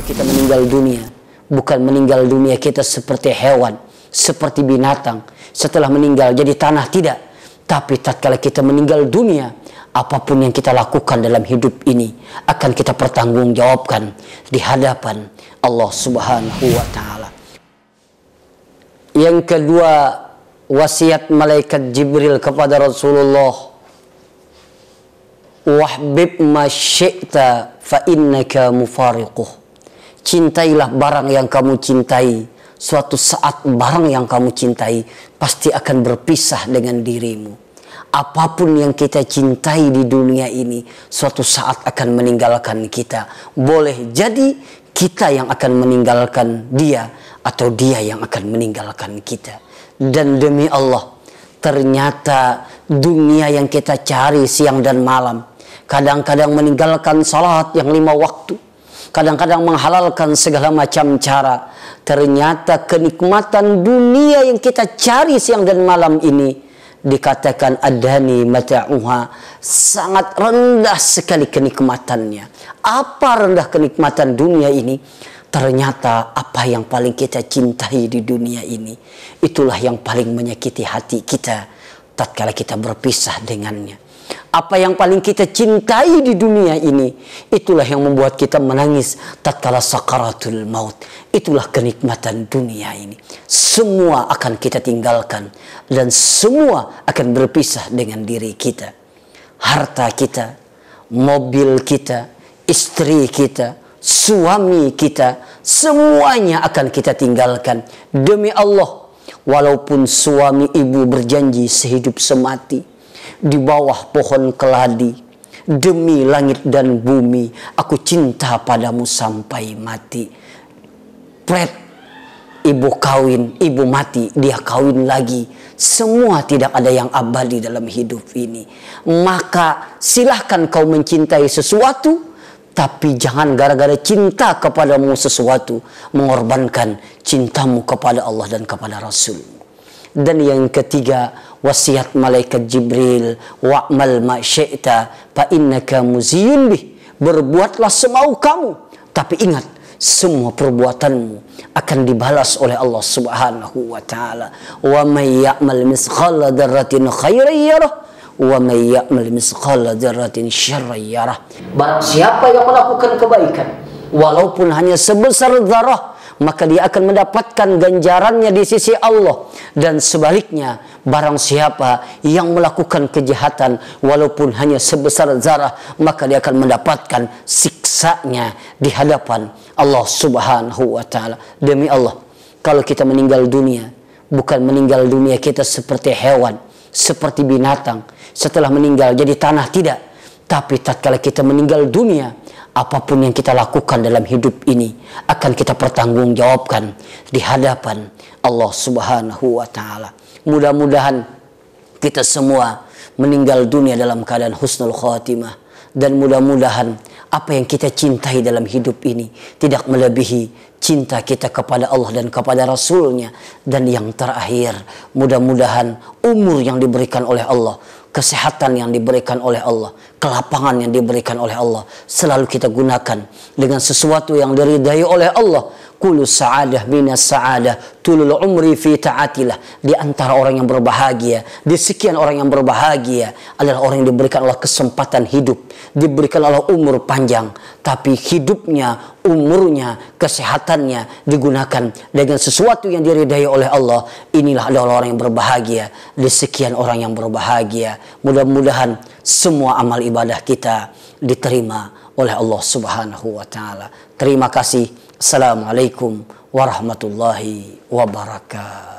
kita meninggal dunia, bukan meninggal dunia kita seperti hewan, seperti binatang, setelah meninggal jadi tanah, tidak. Tapi tatkala kita meninggal dunia, apapun yang kita lakukan dalam hidup ini akan kita pertanggungjawabkan di hadapan Allah Subhanahu wa Ta'ala. Yang kedua, wasiat malaikat Jibril kepada Rasulullah, wahbib ma syi'ta fa innaka mufariquh. Cintailah barang yang kamu cintai. Suatu saat barang yang kamu cintai pasti akan berpisah dengan dirimu. Apapun yang kita cintai di dunia ini suatu saat akan meninggalkan kita. Boleh jadi kita yang akan meninggalkan dia, atau dia yang akan meninggalkan kita. Dan demi Allah, ternyata dunia yang kita cari siang dan malam, kadang-kadang meninggalkan salat yang 5 waktu, kadang-kadang menghalalkan segala macam cara. Ternyata kenikmatan dunia yang kita cari siang dan malam ini dikatakan adani mata'uha, sangat rendah sekali kenikmatannya. Apa rendah kenikmatan dunia ini? Ternyata apa yang paling kita cintai di dunia ini, itulah yang paling menyakiti hati kita tatkala kita berpisah dengannya. Apa yang paling kita cintai di dunia ini, itulah yang membuat kita menangis tatkala sakaratul maut. Itulah kenikmatan dunia ini. Semua akan kita tinggalkan dan semua akan berpisah dengan diri kita. Harta kita, mobil kita, istri kita, suami kita, semuanya akan kita tinggalkan. Demi Allah, walaupun suami ibu berjanji sehidup semati di bawah pohon keladi, demi langit dan bumi, aku cinta padamu sampai mati. Pret, ibu kawin, ibu mati, dia kawin lagi. Semua tidak ada yang abadi dalam hidup ini. Maka silahkan kau mencintai sesuatu, tapi jangan gara-gara cinta kepadamu sesuatu mengorbankan cintamu kepada Allah dan kepada Rasul. Dan yang ketiga, wasiat malaikat Jibril, wa'mal ma syi'ta fa innaka muziyun bih. Berbuatlah semau kamu, tapi ingat, semua perbuatanmu akan dibalas oleh Allah Subhanahu wa Ta'ala. Wa may ya'mal mithqala dzarratin khairan yarah wa may ya'mal mithqala dzarratin syarran yarah. Barang siapa yang melakukan kebaikan walaupun hanya sebesar zarah, maka dia akan mendapatkan ganjarannya di sisi Allah. Dan sebaliknya, barang siapa yang melakukan kejahatan walaupun hanya sebesar zarah, maka dia akan mendapatkan siksanya di hadapan Allah Subhanahu wa Ta'ala. Demi Allah, kalau kita meninggal dunia, bukan meninggal dunia kita seperti hewan, seperti binatang, setelah meninggal jadi tanah, tidak. Tapi tatkala kita meninggal dunia, apapun yang kita lakukan dalam hidup ini akan kita pertanggungjawabkan di hadapan Allah Subhanahu wa Ta'ala. Mudah-mudahan kita semua meninggal dunia dalam keadaan husnul khatimah, dan mudah-mudahan apa yang kita cintai dalam hidup ini tidak melebihi cinta kita kepada Allah dan kepada Rasulnya. Dan yang terakhir, mudah-mudahan umur yang diberikan oleh Allah, kesehatan yang diberikan oleh Allah, kelapangan yang diberikan oleh Allah, selalu kita gunakan dengan sesuatu yang diridai oleh Allah. Kullu sa'adah minas sa'adah tulul umri fi ta'atillah. Di antara orang yang berbahagia, di sekian orang yang berbahagia adalah orang yang diberikan Allah kesempatan hidup, diberikan Allah umur panjang, tapi hidupnya, umurnya, kesehatannya digunakan dengan sesuatu yang diridai oleh Allah. Inilah adalah orang yang berbahagia di sekian orang yang berbahagia. Mudah-mudahan semua amal ibadah kita diterima oleh Allah Subhanahu wa Ta'ala. Terima kasih. Assalamualaikum warahmatullahi wabarakatuh.